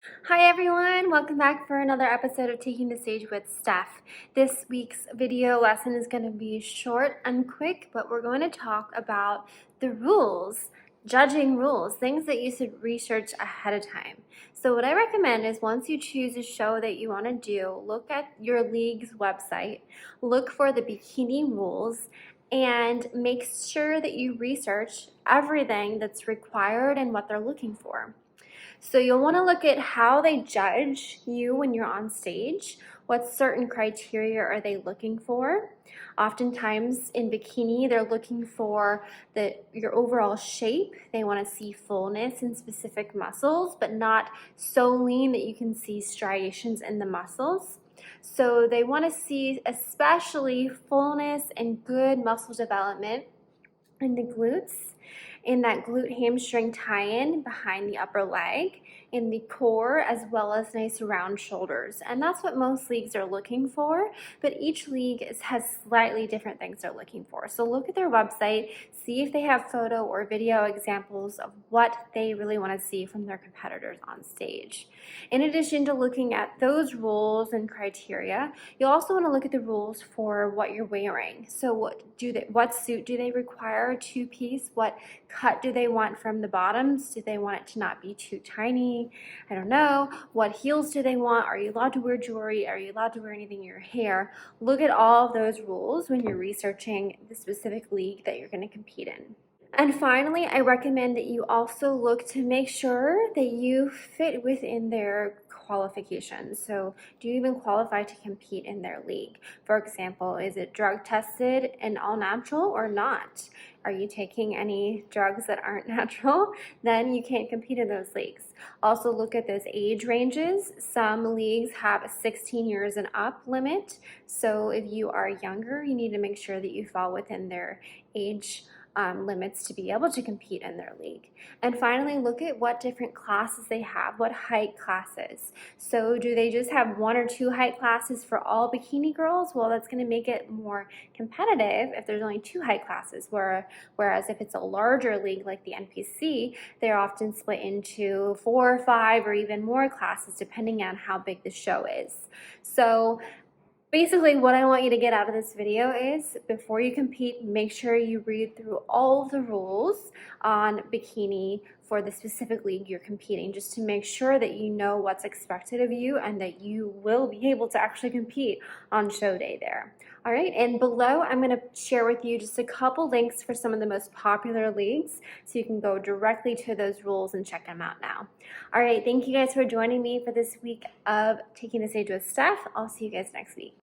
Hi everyone, welcome back for another episode of Taking the Stage with Steph. This week's video lesson is going to be short and quick, but we're going to talk about the rules, judging rules, things that you should research ahead of time. So what I recommend is once you choose a show that you want to do, look at your league's website, look for the bikini rules, and make sure that you research everything that's required and what they're looking for. So you'll want to look at how they judge you when you're on stage. What certain criteria are they looking for? Oftentimes in bikini, they're looking for your overall shape. They want to see fullness in specific muscles, but not so lean that you can see striations in the muscles. So they want to see especially fullness and good muscle development in the glutes, in that glute hamstring tie-in behind the upper leg, in the core, as well as nice round shoulders. And that's what most leagues are looking for, but each league has slightly different things they're looking for. So look at their website, see if they have photo or video examples of what they really want to see from their competitors on stage. In addition to looking at those rules and criteria, you'll also want to look at the rules for what you're wearing. So what suit do they require, two-piece? What cut do they want from the bottoms? Do they want it to not be too tiny? I don't know. What heels do they want? Are you allowed to wear jewelry? Are you allowed to wear anything in your hair? Look at all of those rules when you're researching the specific league that you're going to compete in. And finally, I recommend that you also look to make sure that you fit within their qualifications. So do you even qualify to compete in their league? For example, is it drug tested and all natural or not? Are you taking any drugs that aren't natural? Then you can't compete in those leagues. Also look at those age ranges. Some leagues have a 16 years and up limit. So if you are younger, you need to make sure that you fall within their age limits to be able to compete in their league. And finally, look at what different classes they have, what height classes. So do they just have one or two height classes for all bikini girls? Well, that's going to make it more competitive if there's only two height classes, whereas if it's a larger league like the NPC, they're often split into 4 or 5 or even more classes depending on how big the show is. So basically, what I want you to get out of this video is before you compete, make sure you read through all of the rules on bikini for the specific league you're competing, just to make sure that you know what's expected of you and that you will be able to actually compete on show day there. All right, and below I'm going to share with you just a couple links for some of the most popular leagues so you can go directly to those rules and check them out now. All right, thank you guys for joining me for this week of Taking the Stage with Steph. I'll see you guys next week.